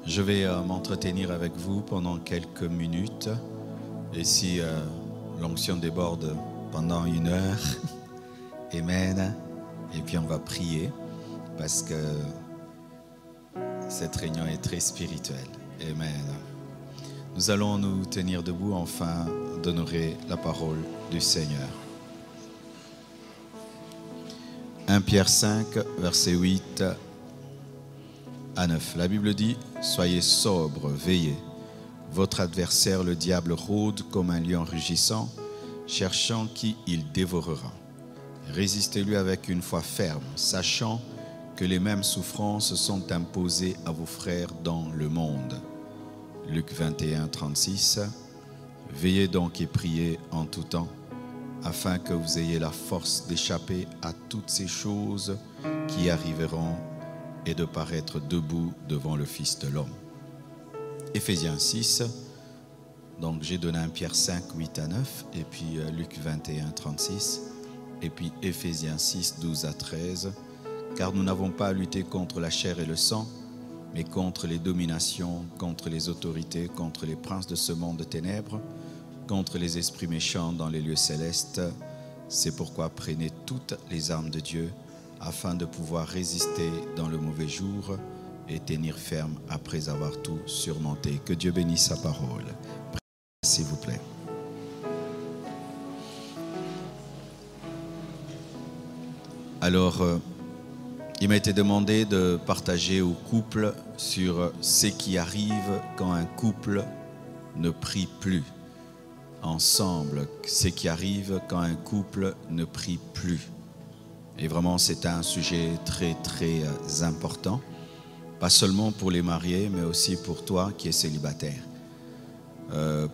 Je vais m'entretenir avec vous pendant quelques minutes. Et si l'onction déborde pendant 1 heure, amen. Et puis on va prier parce que cette réunion est très spirituelle. Amen. Nous allons nous tenir debout afin d'honorer la parole du Seigneur. 1 Pierre 5, verset 8 à 9. La Bible dit « Soyez sobres, veillez. Votre adversaire, le diable, rôde comme un lion rugissant, cherchant qui il dévorera. Résistez-lui avec une foi ferme, sachant que les mêmes souffrances sont imposées à vos frères dans le monde. » Luc 21, 36. Veillez donc et priez en tout temps, afin que vous ayez la force d'échapper à toutes ces choses qui arriveront et de paraître debout devant le Fils de l'homme. Éphésiens 6, donc j'ai donné 1 Pierre 5, 8 à 9, et puis Luc 21, 36, et puis Éphésiens 6, 12 à 13. Car nous n'avons pas à lutter contre la chair et le sang, mais contre les dominations, contre les autorités, contre les princes de ce monde de ténèbres, contre les esprits méchants dans les lieux célestes. C'est pourquoi prenez toutes les armes de Dieu, afin de pouvoir résister dans le mauvais jour et tenir ferme après avoir tout surmonté. Que Dieu bénisse sa parole. Priez, s'il vous plaît. Alors, il m'a été demandé de partager au couple sur ce qui arrive quand un couple ne prie plus. Ensemble, ce qui arrive quand un couple ne prie plus. Et vraiment, c'est un sujet très, très important. Pas seulement pour les mariés, mais aussi pour toi qui es célibataire.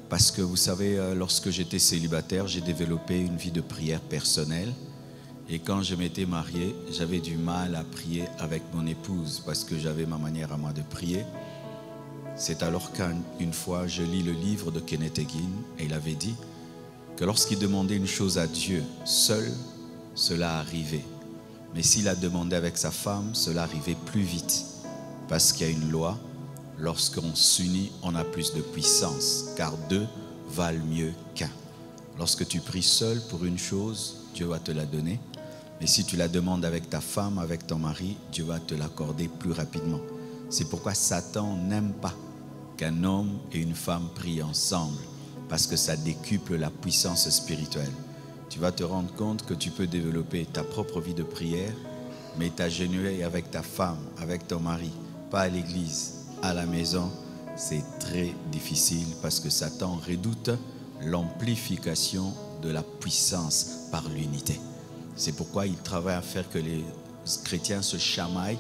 Parce que vous savez, lorsque j'étais célibataire, j'ai développé une vie de prière personnelle. Et quand je m'étais marié, j'avais du mal à prier avec mon épouse parce que j'avais ma manière à moi de prier. C'est alors qu'une fois, je lis le livre de Kenneth Hagin et il avait dit que lorsqu'il demandait une chose à Dieu, seul, cela arrivait. Mais s'il a demandé avec sa femme, cela arrivait plus vite. Parce qu'il y a une loi, lorsqu'on s'unit, on a plus de puissance, car deux valent mieux qu'un. Lorsque tu pries seul pour une chose, Dieu va te la donner. Mais si tu la demandes avec ta femme, avec ton mari, Dieu va te l'accorder plus rapidement. C'est pourquoi Satan n'aime pas qu'un homme et une femme prient ensemble, parce que ça décuple la puissance spirituelle. Tu vas te rendre compte que tu peux développer ta propre vie de prière, mais t'agenouiller avec ta femme, avec ton mari, pas à l'église, à la maison, c'est très difficile parce que Satan redoute l'amplification de la puissance par l'unité. C'est pourquoi il travaille à faire que les chrétiens se chamaillent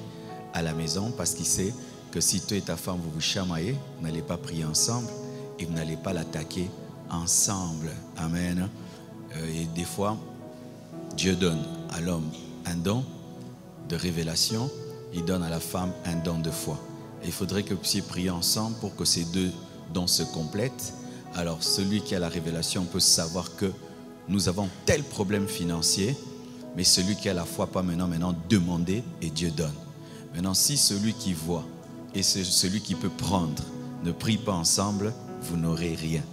à la maison, parce qu'il sait que si toi et ta femme vous vous chamaillez, vous n'allez pas prier ensemble et vous n'allez pas l'attaquer ensemble. Amen. Et des fois, Dieu donne à l'homme un don de révélation, il donne à la femme un don de foi. Et il faudrait que vous puissiez prier ensemble pour que ces deux dons se complètent. Alors celui qui a la révélation peut savoir que nous avons tel problème financier, mais celui qui a la foi pas maintenant demander et Dieu donne. Maintenant, si celui qui voit et celui qui peut prendre ne prie pas ensemble, vous n'aurez rien.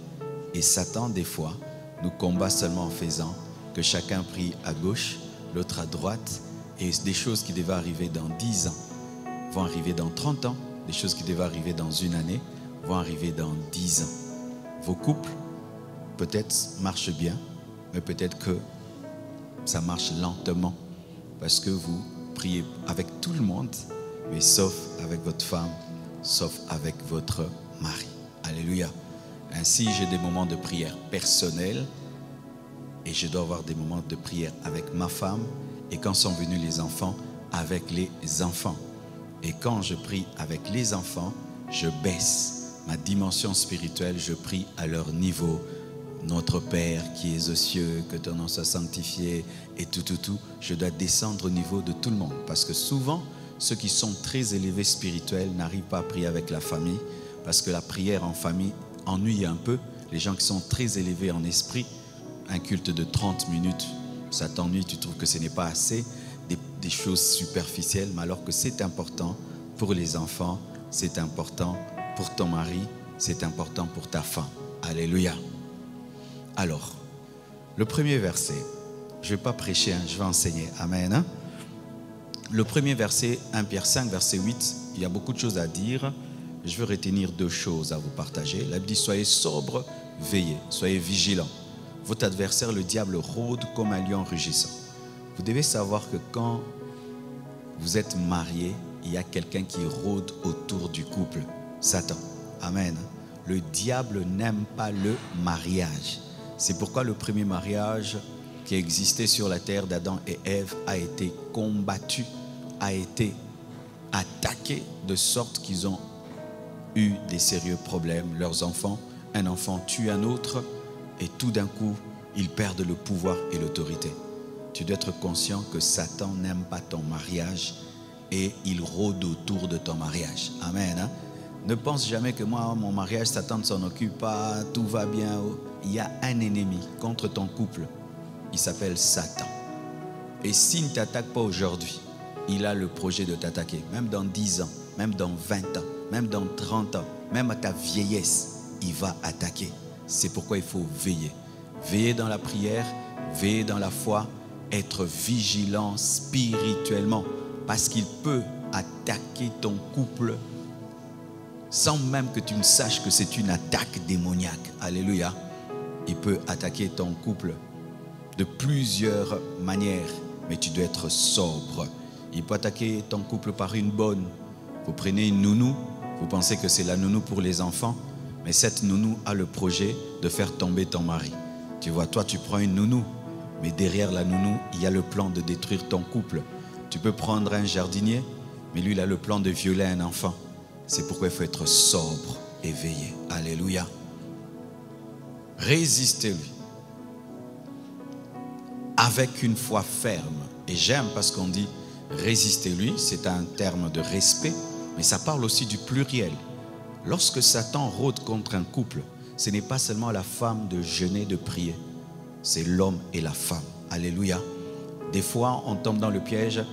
Et Satan, des fois, nous combat seulement en faisant que chacun prie à gauche, l'autre à droite, et des choses qui devaient arriver dans 10 ans vont arriver dans 30 ans, des choses qui devaient arriver dans 1 année vont arriver dans 10 ans. Vos couples, peut-être, marchent bien, mais peut-être que ça marche lentement, parce que vous priez avec tout le monde, mais sauf avec votre femme, sauf avec votre mari. Alléluia. Ainsi, j'ai des moments de prière personnels et je dois avoir des moments de prière avec ma femme, et quand sont venus les enfants, avec les enfants. Et quand je prie avec les enfants, je baisse ma dimension spirituelle, je prie à leur niveau. Notre Père qui es aux cieux, que ton nom soit sanctifié, et tout. Je dois descendre au niveau de tout le monde. Parce que souvent, ceux qui sont très élevés spirituels n'arrivent pas à prier avec la famille, parce que la prière en famille ennuie un peu. Les gens qui sont très élevés en esprit, un culte de 30 minutes, ça t'ennuie, tu trouves que ce n'est pas assez, des choses superficielles, mais alors que c'est important pour les enfants c'est important pour ton mari, c'est important pour ta femme. Alléluia. Alors, le premier verset, je ne vais pas prêcher, je vais enseigner. Amen. Hein? Le premier verset, 1 Pierre 5, verset 8, il y a beaucoup de choses à dire. Je veux retenir 2 choses à vous partager. La Bible dit, soyez sobres, veillez, soyez vigilants. Votre adversaire, le diable, rôde comme un lion rugissant. Vous devez savoir que quand vous êtes marié, il y a quelqu'un qui rôde autour du couple, Satan. Amen. Le diable n'aime pas le mariage. C'est pourquoi le premier mariage qui existait sur la terre d'Adam et Ève a été combattu, a été attaqué de sorte qu'ils ont eu des sérieux problèmes. Leurs enfants, un enfant tue un autre et tout d'un coup, ils perdent le pouvoir et l'autorité. Tu dois être conscient que Satan n'aime pas ton mariage et il rôde autour de ton mariage. Amen. Hein? Ne pense jamais que moi, mon mariage, Satan ne s'en occupe pas, tout va bien. Il y a un ennemi contre ton couple. Il s'appelle Satan. Et s'il ne t'attaque pas aujourd'hui, il a le projet de t'attaquer. Même dans 10 ans, même dans 20 ans, même dans 30 ans, même à ta vieillesse, il va attaquer. C'est pourquoi il faut veiller. Veiller dans la prière, veiller dans la foi, être vigilant spirituellement. Parce qu'il peut attaquer ton couple sans même que tu ne saches que c'est une attaque démoniaque. Alléluia. Il peut attaquer ton couple de plusieurs manières, mais tu dois être sobre. Il peut attaquer ton couple par une bonne. Vous prenez une nounou, vous pensez que c'est la nounou pour les enfants, mais cette nounou a le projet de faire tomber ton mari. Tu vois, toi tu prends une nounou, mais derrière la nounou, il y a le plan de détruire ton couple. Tu peux prendre un jardinier, mais lui il a le plan de violer un enfant. C'est pourquoi il faut être sobre et veiller. Alléluia. Résistez-lui avec une foi ferme. Et j'aime parce qu'on dit résistez-lui, c'est un terme de respect, mais ça parle aussi du pluriel. Lorsque Satan rôde contre un couple, ce n'est pas seulement la femme de jeûner, de prier, c'est l'homme et la femme. Alléluia. Des fois, on tombe dans le piège,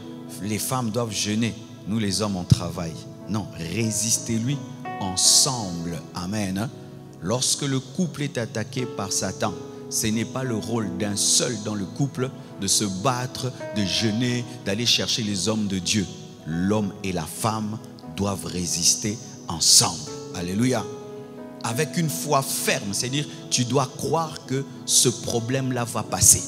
les femmes doivent jeûner, nous les hommes on travaille. Non, résistez-lui ensemble. Amen. Lorsque le couple est attaqué par Satan, ce n'est pas le rôle d'un seul dans le couple de se battre, de jeûner, d'aller chercher les hommes de Dieu. L'homme et la femme doivent résister ensemble. Alléluia. Avec une foi ferme, c'est-à-dire tu dois croire que ce problème-là va passer.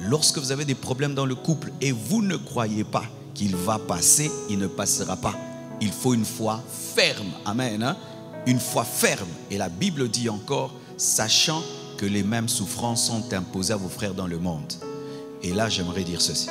Lorsque vous avez des problèmes dans le couple et vous ne croyez pas qu'il va passer, il ne passera pas. Il faut une foi ferme. Amen. Hein? Une foi ferme. Et la Bible dit encore, sachant que les mêmes souffrances sont imposées à vos frères dans le monde. Et là, j'aimerais dire ceci.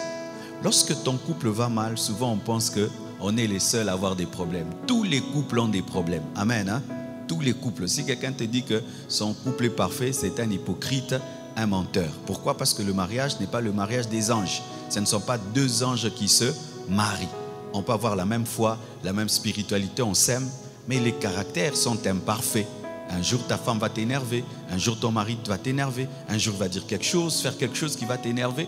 Lorsque ton couple va mal, souvent on pense qu'on est les seuls à avoir des problèmes. Tous les couples ont des problèmes. Amen. Hein? Tous les couples. Si quelqu'un te dit que son couple est parfait, c'est un hypocrite, un menteur. Pourquoi? Parce que le mariage n'est pas le mariage des anges. Ce ne sont pas 2 anges qui se marient. On peut avoir la même foi, la même spiritualité, on s'aime, mais les caractères sont imparfaits. Un jour, ta femme va t'énerver. Un jour, ton mari va t'énerver. Un jour, il va dire quelque chose, faire quelque chose qui va t'énerver.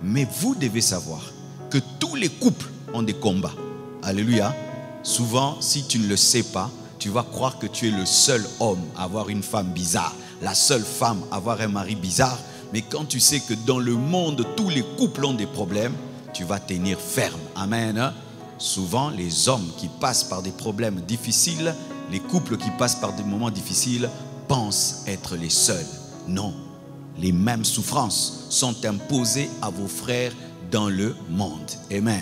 Mais vous devez savoir que tous les couples ont des combats. Alléluia. Souvent, si tu ne le sais pas, tu vas croire que tu es le seul homme à avoir une femme bizarre, la seule femme à avoir un mari bizarre. Mais quand tu sais que dans le monde, tous les couples ont des problèmes, tu vas tenir ferme. Amen. Souvent, les hommes qui passent par des problèmes difficiles, les couples qui passent par des moments difficiles, pensent être les seuls. Non, les mêmes souffrances sont imposées à vos frères dans le monde. Amen.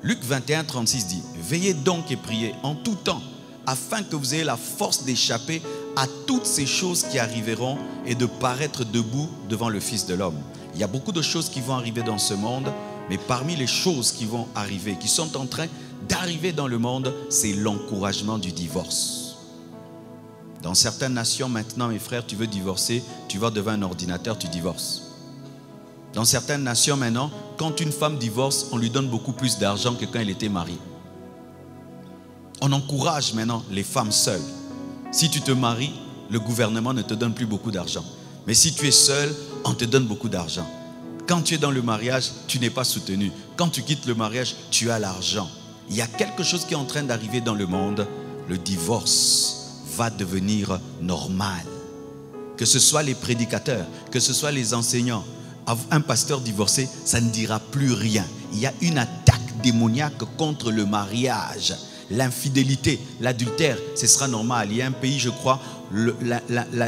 Luc 21, 36 dit, veillez donc et priez en tout temps, afin que vous ayez la force d'échapper à toutes ces choses qui arriveront et de paraître debout devant le Fils de l'homme. Il y a beaucoup de choses qui vont arriver dans ce monde, mais parmi les choses qui vont arriver, qui sont en train d'arriver dans le monde, c'est l'encouragement du divorce. Dans certaines nations maintenant, mes frères, tu veux divorcer, tu vas devant un ordinateur, tu divorces. Dans certaines nations maintenant, quand une femme divorce, on lui donne beaucoup plus d'argent que quand elle était mariée. On encourage maintenant les femmes seules. Si tu te maries, le gouvernement ne te donne plus beaucoup d'argent. Mais si tu es seul, on te donne beaucoup d'argent. Quand tu es dans le mariage, tu n'es pas soutenu. Quand tu quittes le mariage, tu as l'argent. Il y a quelque chose qui est en train d'arriver dans le monde. Le divorce va devenir normal. Que ce soit les prédicateurs, que ce soit les enseignants, un pasteur divorcé, ça ne dira plus rien. Il y a une attaque démoniaque contre le mariage. L'infidélité, l'adultère, ce sera normal. Il y a un pays, je crois,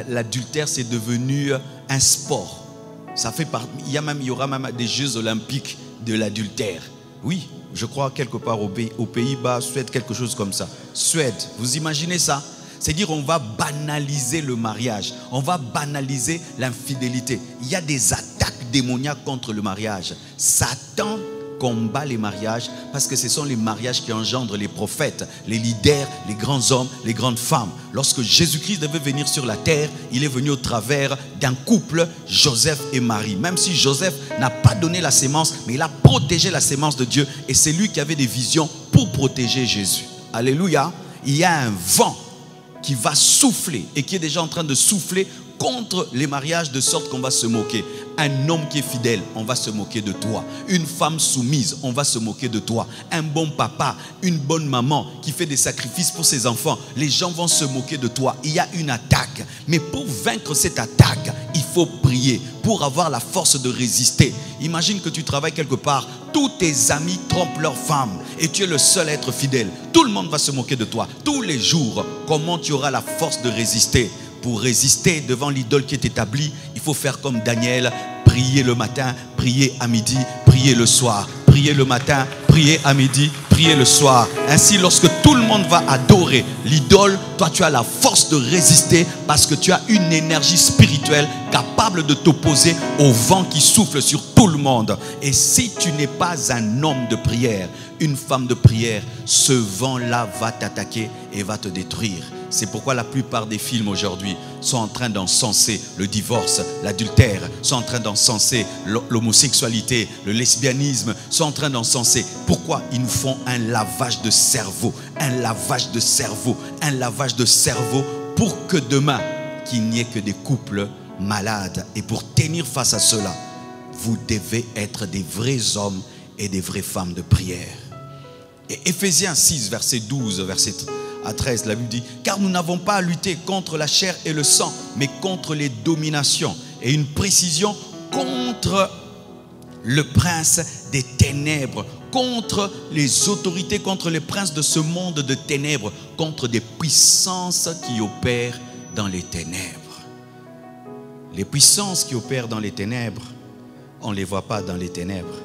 l'adultère c'est devenu un sport. Ça fait il y aura même des Jeux olympiques de l'adultère. Oui, je crois quelque part aux Pays-Bas, Suède, quelque chose comme ça. Suède, vous imaginez ça? C'est-à-dire on va banaliser le mariage, on va banaliser l'infidélité. Il y a des attaques démoniaques contre le mariage. Satan combat les mariages parce que ce sont les mariages qui engendrent les prophètes, les leaders, les grands hommes, les grandes femmes. Lorsque Jésus-Christ devait venir sur la terre, il est venu au travers d'un couple, Joseph et Marie. Même si Joseph n'a pas donné la sémence, mais il a protégé la sémence de Dieu et c'est lui qui avait des visions pour protéger Jésus. Alléluia. Il y a un vent qui va souffler et qui est déjà en train de souffler contre les mariages de sorte qu'on va se moquer. Un homme qui est fidèle, on va se moquer de toi. Une femme soumise, on va se moquer de toi. Un bon papa, une bonne maman qui fait des sacrifices pour ses enfants, les gens vont se moquer de toi. Il y a une attaque. Mais pour vaincre cette attaque, il faut prier pour avoir la force de résister. Imagine que tu travailles quelque part, tous tes amis trompent leurs femmes et tu es le seul à être fidèle. Tout le monde va se moquer de toi. Tous les jours, comment tu auras la force de résister? Pour résister devant l'idole qui est établie, il faut faire comme Daniel, prier le matin, prier à midi, prier le soir. Prier le matin, prier à midi, prier le soir. Ainsi, lorsque tout le monde va adorer l'idole, toi tu as la force de résister parce que tu as une énergie spirituelle capable de t'opposer au vent qui souffle sur tout le monde. Et si tu n'es pas un homme de prière, une femme de prière, ce vent-là va t'attaquer et va te détruire. C'est pourquoi la plupart des films aujourd'hui sont en train d'encenser le divorce, l'adultère, sont en train d'encenser l'homosexualité, le lesbianisme, sont en train d'encenser. Pourquoi? Ils nous font un lavage de cerveau, un lavage de cerveau, un lavage de cerveau pour que demain, qu'il n'y ait que des couples malades. Et pour tenir face à cela, vous devez être des vrais hommes et des vraies femmes de prière. Et Éphésiens 6, verset 12, verset à 13, la Bible dit: car nous n'avons pas à lutter contre la chair et le sang, mais contre les dominations. Et une précision, contre le prince des ténèbres, contre les autorités, contre les princes de ce monde de ténèbres, contre des puissances qui opèrent dans les ténèbres. Les puissances qui opèrent dans les ténèbres, on ne les voit pas dans les ténèbres.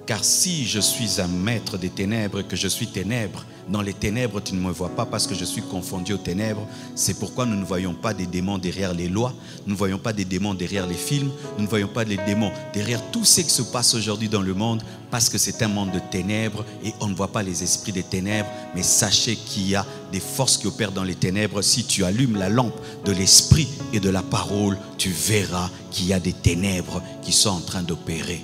Car si je suis un maître des ténèbres et que je suis ténèbres, dans les ténèbres tu ne me vois pas parce que je suis confondu aux ténèbres. C'est pourquoi nous ne voyons pas des démons derrière les lois, nous ne voyons pas des démons derrière les films, nous ne voyons pas des démons derrière tout ce qui se passe aujourd'hui dans le monde, parce que c'est un monde de ténèbres et on ne voit pas les esprits des ténèbres. Mais sachez qu'il y a des forces qui opèrent dans les ténèbres. Si tu allumes la lampe de l'esprit et de la parole, tu verras qu'il y a des ténèbres qui sont en train d'opérer.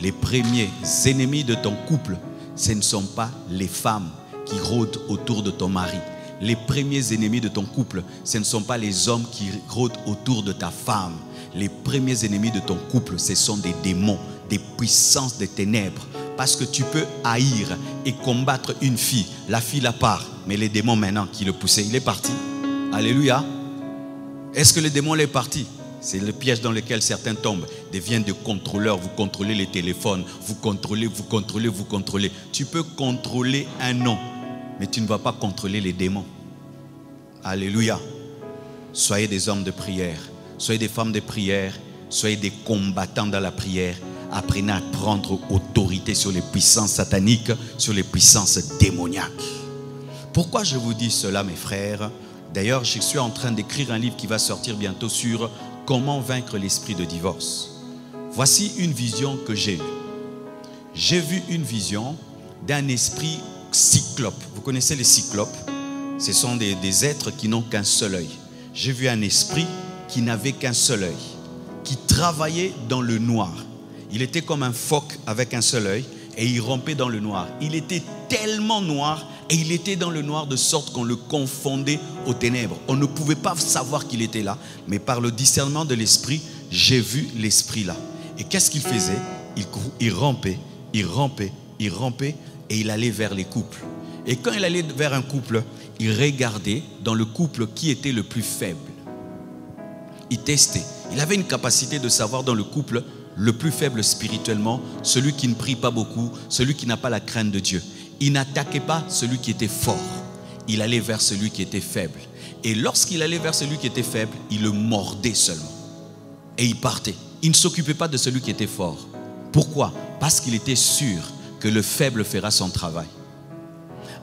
Les premiers ennemis de ton couple, ce ne sont pas les femmes qui rôdent autour de ton mari. Les premiers ennemis de ton couple, ce ne sont pas les hommes qui rôdent autour de ta femme. Les premiers ennemis de ton couple, ce sont des démons, des puissances des ténèbres. Parce que tu peux haïr et combattre une fille, la fille la part, mais les démons maintenant qui le poussaient, il est parti. Alléluia. Est-ce que le démon est parti? C'est le piège dans lequel certains tombent, deviennent des contrôleurs. Vous contrôlez les téléphones, vous contrôlez. Tu peux contrôler un homme, mais tu ne vas pas contrôler les démons. Alléluia. Soyez des hommes de prière, soyez des femmes de prière, soyez des combattants dans la prière. Apprenez à prendre autorité sur les puissances sataniques, sur les puissances démoniaques. Pourquoi je vous dis cela, mes frères? D'ailleurs, je suis en train d'écrire un livre qui va sortir bientôt sur comment vaincre l'esprit de divorce. Voici une vision que j'ai eue. J'ai vu une vision d'un esprit cyclope. Vous connaissez les cyclopes? Ce sont des êtres qui n'ont qu'un seul œil. J'ai vu un esprit qui n'avait qu'un seul œil, qui travaillait dans le noir. Il était comme un phoque avec un seul œil et il rampait dans le noir. Il était tellement noir et il était dans le noir de sorte qu'on le confondait aux ténèbres. On ne pouvait pas savoir qu'il était là, mais par le discernement de l'esprit, j'ai vu l'esprit là. Et qu'est-ce qu'il faisait? Il rampait, il rampait, il rampait et il allait vers les couples. Et quand il allait vers un couple, il regardait dans le couple qui était le plus faible. Il testait. Il avait une capacité de savoir dans le couple le plus faible spirituellement, celui qui ne prie pas beaucoup, celui qui n'a pas la crainte de Dieu. Il n'attaquait pas celui qui était fort. Il allait vers celui qui était faible. Et lorsqu'il allait vers celui qui était faible, il le mordait seulement. Et il partait. Il ne s'occupait pas de celui qui était fort. Pourquoi? Parce qu'il était sûr que le faible fera son travail.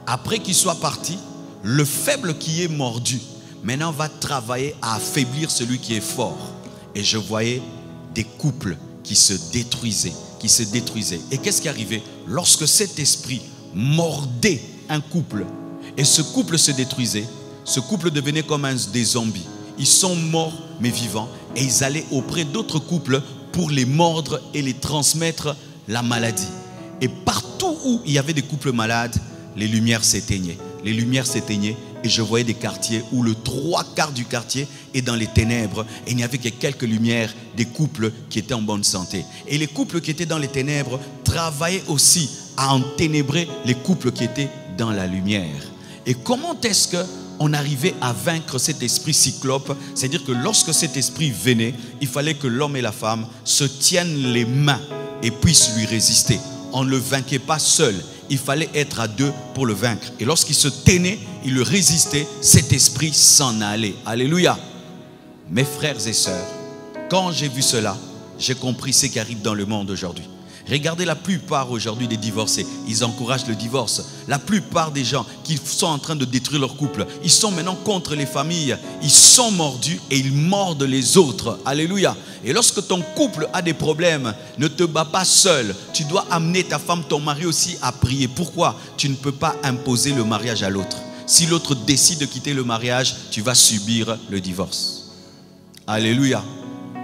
Après qu'il soit parti, le faible qui est mordu, maintenant va travailler à affaiblir celui qui est fort. Et je voyais des couples qui se détruisaient, Et qu'est-ce qui arrivait? Lorsque cet esprit mordait un couple, et ce couple se détruisait, ce couple devenait comme des zombies. Ils sont morts mais vivants, et ils allaient auprès d'autres couples pour les mordre et les transmettre la maladie. Et partout où il y avait des couples malades, les lumières s'éteignaient. Les lumières s'éteignaient et je voyais des quartiers où le 3/4 du quartier est dans les ténèbres et il n'y avait que quelques lumières des couples qui étaient en bonne santé. Et les couples qui étaient dans les ténèbres travaillaient aussi à enténébrer les couples qui étaient dans la lumière. Et comment est-ce qu'on arrivait à vaincre cet esprit cyclope? C'est-à-dire que lorsque cet esprit venait, il fallait que l'homme et la femme se tiennent les mains et puissent lui résister. On ne le vainquait pas seul. Il fallait être à deux pour le vaincre. Et lorsqu'il se tenait, il le résistait, cet esprit s'en allait. Alléluia. Mes frères et sœurs, quand j'ai vu cela, j'ai compris ce qui arrive dans le monde aujourd'hui. Regardez la plupart aujourd'hui des divorcés, ils encouragent le divorce. La plupart des gens qui sont en train de détruire leur couple, ils sont maintenant contre les familles. Ils sont mordus et ils mordent les autres. Alléluia. Et lorsque ton couple a des problèmes, ne te bats pas seul. Tu dois amener ta femme, ton mari aussi à prier. Pourquoi? Tu ne peux pas imposer le mariage à l'autre. Si l'autre décide de quitter le mariage, tu vas subir le divorce. Alléluia.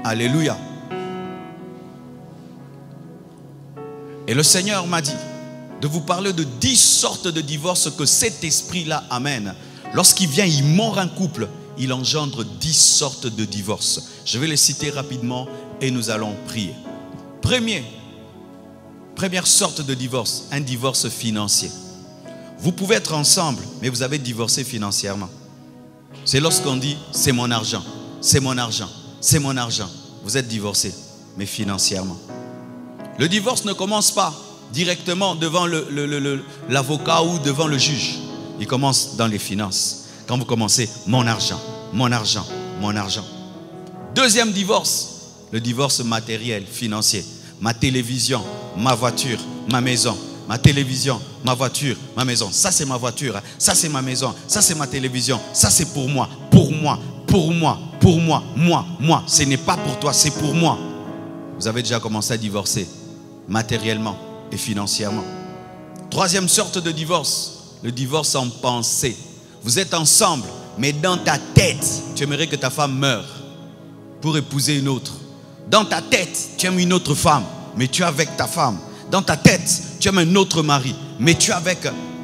Alléluia. Et le Seigneur m'a dit de vous parler de 10 sortes de divorces que cet esprit-là amène. Lorsqu'il vient, il mord un couple, il engendre 10 sortes de divorces. Je vais les citer rapidement et nous allons prier. Première sorte de divorce, un divorce financier. Vous pouvez être ensemble, mais vous avez divorcé financièrement. C'est lorsqu'on dit, c'est mon argent, c'est mon argent, c'est mon argent. Vous êtes divorcé, mais financièrement. Le divorce ne commence pas directement devant l'avocat ou devant le juge. Il commence dans les finances. Quand vous commencez, mon argent, mon argent, mon argent. Deuxième divorce, le divorce matériel, financier. Ma télévision, ma voiture, ma maison. Ma télévision, ma voiture, ma maison. Ça c'est ma voiture, ça c'est ma maison, ça c'est ma télévision. Ça c'est pour moi, pour moi, pour moi, pour moi, moi. Ce n'est pas pour toi, c'est pour moi. Vous avez déjà commencé à divorcer matériellement et financièrement. Troisième sorte de divorce, le divorce en pensée. Vous êtes ensemble, mais dans ta tête, tu aimerais que ta femme meure pour épouser une autre. Dans ta tête, tu aimes une autre femme, mais tu es avec ta femme. Dans ta tête, tu aimes un autre mari, mais tu es avec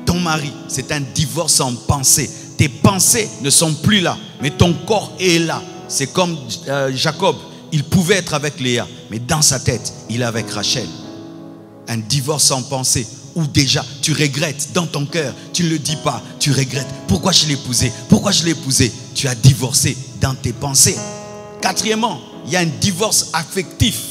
ton mari. C'est un divorce en pensée. Tes pensées ne sont plus là, mais ton corps est là. C'est comme Jacob, il pouvait être avec Léa, mais dans sa tête, il est avec Rachel. Un divorce en pensée, où déjà tu regrettes dans ton cœur, tu ne le dis pas, tu regrettes. Pourquoi je l'ai épousé? Pourquoi je l'ai épousé? Tu as divorcé dans tes pensées. Quatrièmement, il y a un divorce affectif.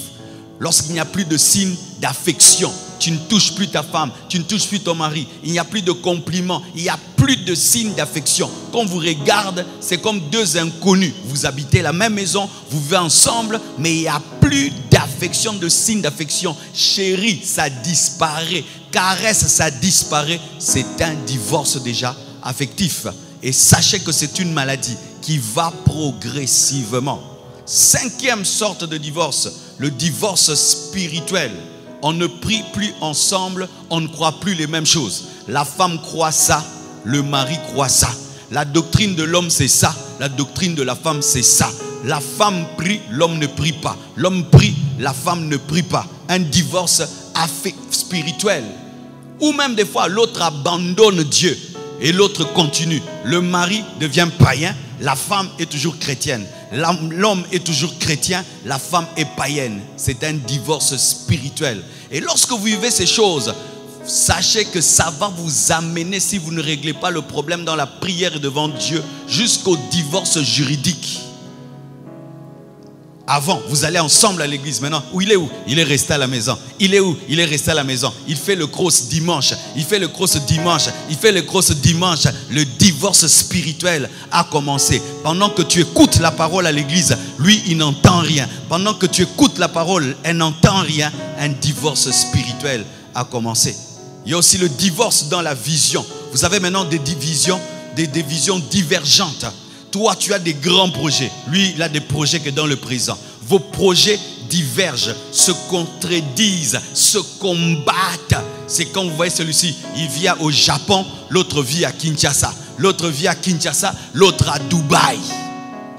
Lorsqu'il n'y a plus de signes d'affection, tu ne touches plus ta femme, tu ne touches plus ton mari, il n'y a plus de compliments, il n'y a plus de signes d'affection. Quand on vous regarde, c'est comme deux inconnus. Vous habitez la même maison, vous vivez ensemble, mais il n'y a plus d'affection, de signes d'affection. Chérie, ça disparaît. Caresse, ça disparaît. C'est un divorce déjà affectif. Et sachez que c'est une maladie qui va progressivement. Cinquième sorte de divorce, le divorce spirituel. On ne prie plus ensemble, on ne croit plus les mêmes choses. La femme croit ça, le mari croit ça. La doctrine de l'homme c'est ça, la doctrine de la femme c'est ça. La femme prie, l'homme ne prie pas. L'homme prie, la femme ne prie pas. Un divorce spirituel. Ou même des fois l'autre abandonne Dieu et l'autre continue. Le mari devient païen, la femme est toujours chrétienne. L'homme est toujours chrétien, la femme est païenne. C'est un divorce spirituel. Et lorsque vous vivez ces choses, Sachez que ça va vous amener, si vous ne réglez pas le problème dans la prière et devant Dieu, jusqu'au divorce juridique. Avant, vous allez ensemble à l'église. Maintenant, il est où? Il est resté à la maison. Il est où? Il est resté à la maison. Il fait le cross dimanche. Il fait le cross dimanche. Il fait le cross dimanche. Le divorce spirituel a commencé. Pendant que tu écoutes la parole à l'église, lui, il n'entend rien. Pendant que tu écoutes la parole, elle n'entend rien. Un divorce spirituel a commencé. Il y a aussi le divorce dans la vision. Vous avez maintenant des visions divergentes. Toi, tu as des grands projets. Lui, il a des projets que dans le présent. Vos projets divergent, se contredisent, se combattent. C'est quand vous voyez celui-ci, il vit au Japon, l'autre vit à Kinshasa. L'autre vit à Kinshasa, l'autre à Dubaï.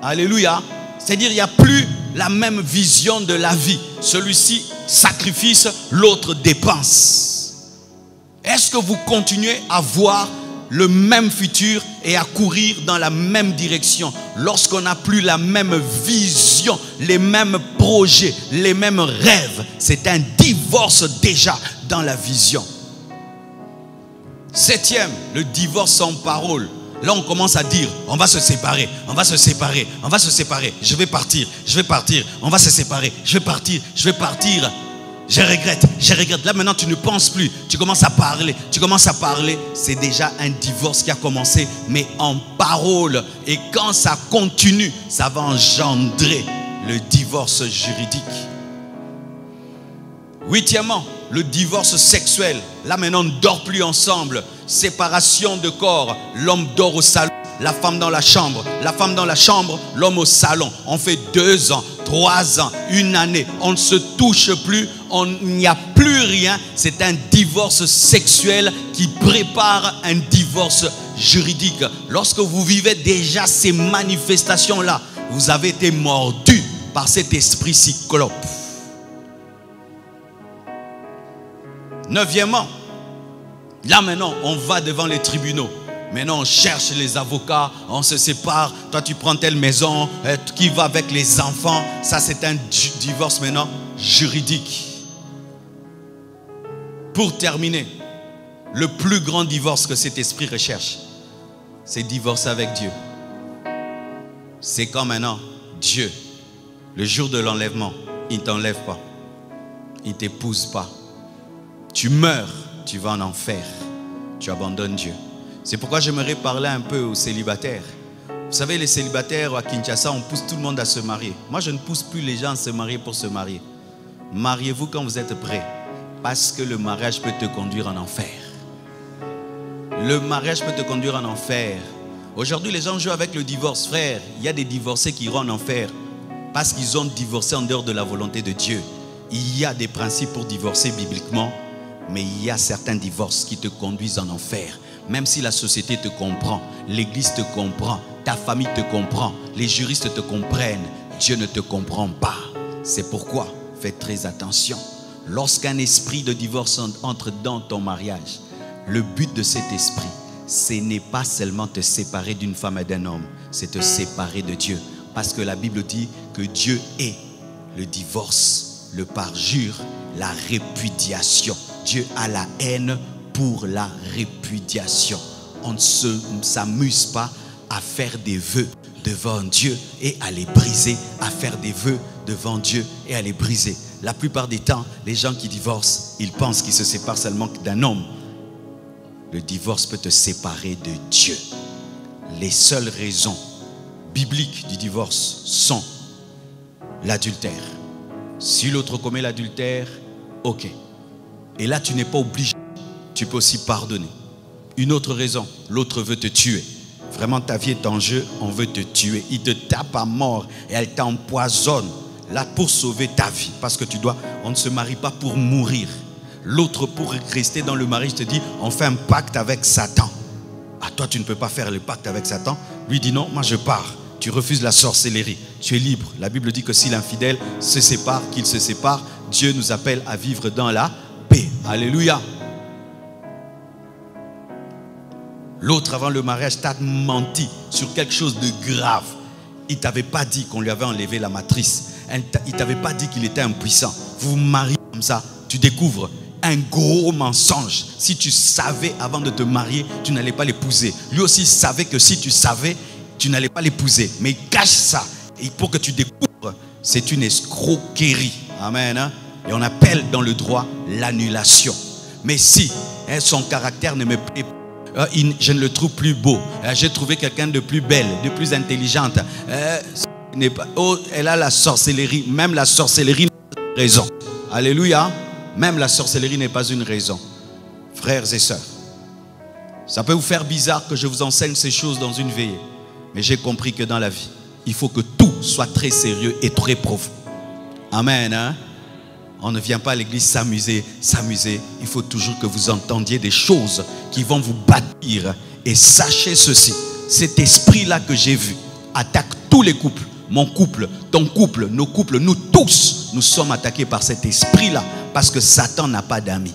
Alléluia. C'est-à-dire, il n'y a plus la même vision de la vie. Celui-ci sacrifice, l'autre dépense. Est-ce que vous continuez à voir le même futur et à courir dans la même direction? Lorsqu'on n'a plus la même vision, les mêmes projets, les mêmes rêves, c'est un divorce déjà dans la vision. Septième, le divorce sans parole. Là, on commence à dire, on va se séparer, on va se séparer, on va se séparer, je vais partir, on va se séparer, je vais partir. Je regrette. Là maintenant tu ne penses plus, tu commences à parler. C'est déjà un divorce qui a commencé, mais en parole. Et quand ça continue, ça va engendrer le divorce juridique. Huitièmement, le divorce sexuel. Là maintenant on ne dort plus ensemble. Séparation de corps. L'homme dort au salon, la femme dans la chambre. La femme dans la chambre, l'homme au salon. On fait 2 ans, 3 ans, 1 année. On ne se touche plus. Il n'y a plus rien. C'est un divorce sexuel qui prépare un divorce juridique. Lorsque vous vivez déjà ces manifestations-là, vous avez été mordu par cet esprit cyclope. Neuvièmement, là maintenant, on va devant les tribunaux. Maintenant, on cherche les avocats, on se sépare. Toi, tu prends telle maison, qui va avec les enfants. Ça, c'est un divorce maintenant juridique. Pour terminer, le plus grand divorce que cet esprit recherche, c'est divorcer avec Dieu. C'est quand maintenant, Dieu, le jour de l'enlèvement, il ne t'enlève pas. Il ne t'épouse pas. Tu meurs, tu vas en enfer. Tu abandonnes Dieu. C'est pourquoi j'aimerais parler un peu aux célibataires. Vous savez, les célibataires à Kinshasa, on pousse tout le monde à se marier. Moi, je ne pousse plus les gens à se marier pour se marier. Mariez-vous quand vous êtes prêts. Parce que le mariage peut te conduire en enfer. Le mariage peut te conduire en enfer. Aujourd'hui, les gens jouent avec le divorce. Frère, il y a des divorcés qui iront en enfer parce qu'ils ont divorcé en dehors de la volonté de Dieu. Il y a des principes pour divorcer bibliquement, mais il y a certains divorces qui te conduisent en enfer. Même si la société te comprend, l'église te comprend, ta famille te comprend, les juristes te comprennent, Dieu ne te comprend pas. C'est pourquoi, faites très attention. Lorsqu'un esprit de divorce entre dans ton mariage, le but de cet esprit, ce n'est pas seulement te séparer d'une femme et d'un homme, c'est te séparer de Dieu. Parce que la Bible dit que Dieu est le divorce, le parjure, la répudiation. Dieu a la haine pour la répudiation. On ne s'amuse pas à faire des vœux devant Dieu et à les briser, à faire des vœux devant Dieu et à les briser. La plupart des temps, les gens qui divorcent, ils pensent qu'ils se séparent seulement d'un homme. Le divorce peut te séparer de Dieu. Les seules raisons bibliques du divorce sont l'adultère. Si l'autre commet l'adultère, ok. Et là, tu n'es pas obligé. Tu peux aussi pardonner. Une autre raison, l'autre veut te tuer. Vraiment, ta vie est en jeu, on veut te tuer. Il te tape à mort et elle t'empoisonne. Là, pour sauver ta vie. Parce que on ne se marie pas pour mourir. L'autre, pour rester dans le mariage, te dit, on fait un pacte avec Satan. Ah, toi, tu ne peux pas faire le pacte avec Satan. Lui dit non, moi je pars. Tu refuses la sorcellerie. Tu es libre. La Bible dit que si l'infidèle se sépare, qu'il se sépare, Dieu nous appelle à vivre dans la paix. Alléluia. L'autre, avant le mariage, t'a menti sur quelque chose de grave. Il ne t'avait pas dit qu'on lui avait enlevé la matrice. Il ne t'avait pas dit qu'il était impuissant. Vous vous mariez comme ça, tu découvres, un gros mensonge. Si tu savais avant de te marier, tu n'allais pas l'épouser. Lui aussi savait que si tu savais, tu n'allais pas l'épouser. Mais il cache ça. Et pour que tu découvres, c'est une escroquerie. Amen. Hein? Et on appelle dans le droit l'annulation. Mais si son caractère ne me plaît pas, je ne le trouve plus beau. J'ai trouvé quelqu'un de plus belle, de plus intelligente. Elle a la sorcellerie. Même la sorcellerie n'est pas une raison. Alléluia. Même la sorcellerie n'est pas une raison. Frères et sœurs, ça peut vous faire bizarre que je vous enseigne ces choses dans une veillée. Mais j'ai compris que dans la vie, il faut que tout soit très sérieux et très profond. Amen. Hein? On ne vient pas à l'église s'amuser. Il faut toujours que vous entendiez des choses qui vont vous bâtir. Et sachez ceci, cet esprit-là que j'ai vu attaque tous les couples. Mon couple, ton couple, nos couples, nous tous, nous sommes attaqués par cet esprit-là. Parce que Satan n'a pas d'amis.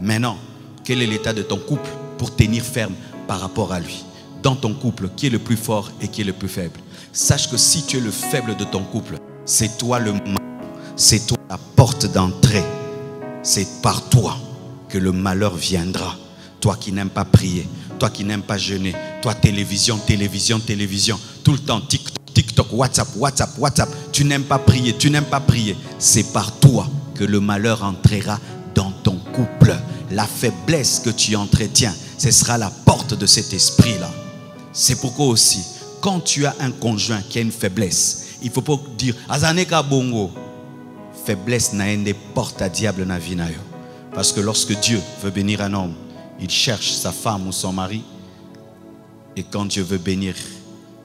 Maintenant, quel est l'état de ton couple pour tenir ferme par rapport à lui? Dans ton couple, qui est le plus fort et qui est le plus faible? Sache que si tu es le faible de ton couple, c'est toi le mal. C'est toi la porte d'entrée. C'est par toi que le malheur viendra. Toi qui n'aimes pas prier, toi qui n'aimes pas jeûner, toi télévision, tout le temps TikTok, WhatsApp. Tu n'aimes pas prier, C'est par toi que le malheur entrera dans ton couple. La faiblesse que tu entretiens, ce sera la porte de cet esprit-là. C'est pourquoi aussi, quand tu as un conjoint qui a une faiblesse, il ne faut pas dire Azaneka bongo. Faiblesse n'a une porte à diable na vie na yo. Parce que lorsque Dieu veut bénir un homme, il cherche sa femme ou son mari. Et quand Dieu veut bénir,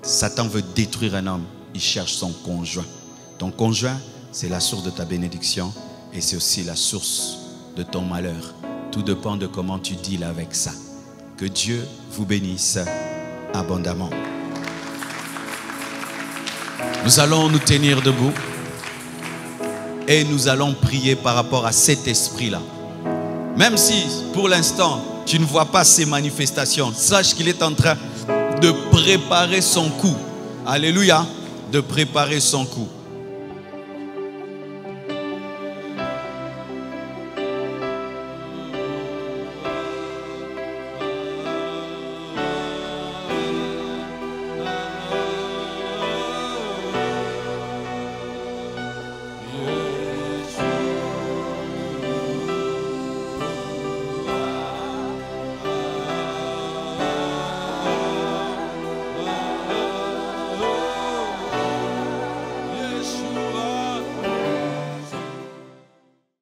Satan veut détruire un homme, il cherche son conjoint. Ton conjoint, c'est la source de ta bénédiction et c'est aussi la source de ton malheur. Tout dépend de comment tu deals avec ça. Que Dieu vous bénisse abondamment. Nous allons nous tenir debout et nous allons prier par rapport à cet esprit-là. Même si pour l'instant tu ne vois pas ces manifestations, sache qu'il est en train de préparer son coup. Alléluia, de préparer son coup.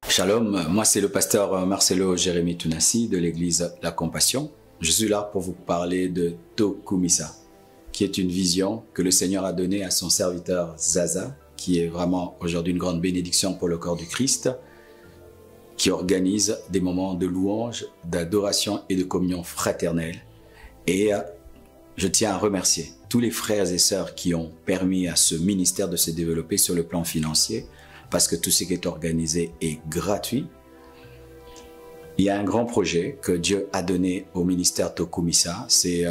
Shalom, moi c'est le pasteur Marcelo Jérémy Tounassi de l'église La Compassion. Je suis là pour vous parler de Tokumisa, qui est une vision que le Seigneur a donnée à son serviteur Zaza, qui est vraiment aujourd'hui une grande bénédiction pour le corps du Christ, qui organise des moments de louange, d'adoration et de communion fraternelle. Et je tiens à remercier tous les frères et sœurs qui ont permis à ce ministère de se développer sur le plan financier, parce que tout ce qui est organisé est gratuit. Il y a un grand projet que Dieu a donné au ministère Tokumisa, c'est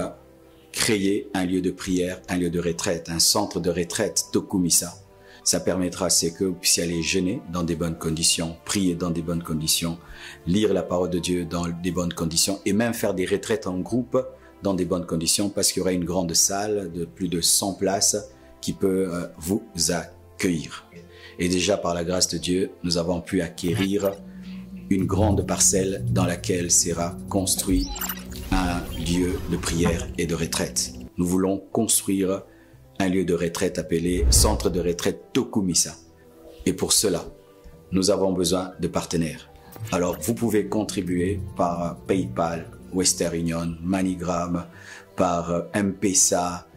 créer un lieu de prière, un lieu de retraite, un centre de retraite Tokumisa. Ça permettra que vous puissiez aller jeûner dans des bonnes conditions, prier dans des bonnes conditions, lire la parole de Dieu dans des bonnes conditions et même faire des retraites en groupe dans des bonnes conditions parce qu'il y aura une grande salle de plus de 100 places qui peut vous accueillir. Et déjà, par la grâce de Dieu, nous avons pu acquérir une grande parcelle dans laquelle sera construit un lieu de prière et de retraite. Nous voulons construire un lieu de retraite appelé Centre de retraite Tokumisa. Et pour cela, nous avons besoin de partenaires. Alors, vous pouvez contribuer par PayPal, Western Union, MoneyGram, par M-Pesa,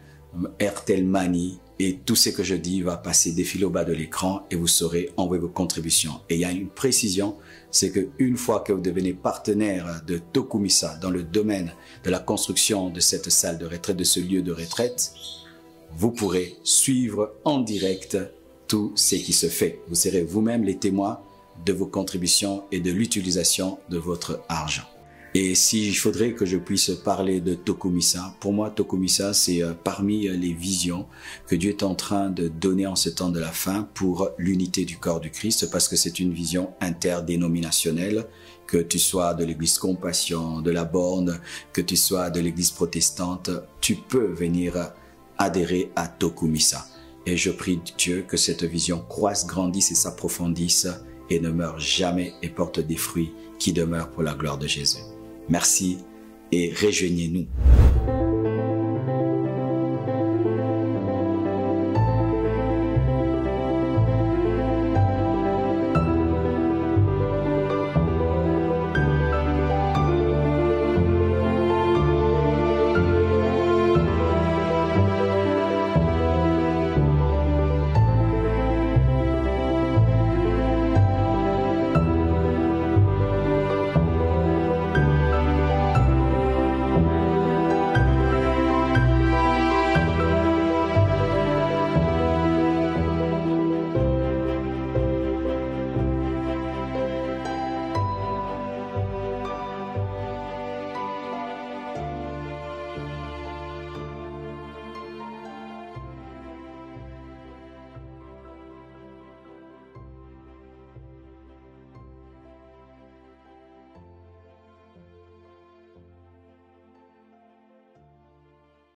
Airtel Money. Et tout ce que je dis va passer défiler au bas de l'écran et vous saurez envoyer vos contributions. Et il y a une précision, c'est qu'une fois que vous devenez partenaire de Tokumisa dans le domaine de la construction de cette salle de retraite, de ce lieu de retraite, vous pourrez suivre en direct tout ce qui se fait. Vous serez vous-même les témoins de vos contributions et de l'utilisation de votre argent. Et s'il faudrait que je puisse parler de Tokumisa, pour moi, Tokumisa, c'est parmi les visions que Dieu est en train de donner en ce temps de la fin pour l'unité du corps du Christ, parce que c'est une vision interdénominationnelle, que tu sois de l'église Compassion, de la Borne, que tu sois de l'église protestante, tu peux venir adhérer à Tokumisa. Et je prie Dieu que cette vision croisse, grandisse et s'approfondisse et ne meure jamais et porte des fruits qui demeurent pour la gloire de Jésus. Merci et rejoignez-nous.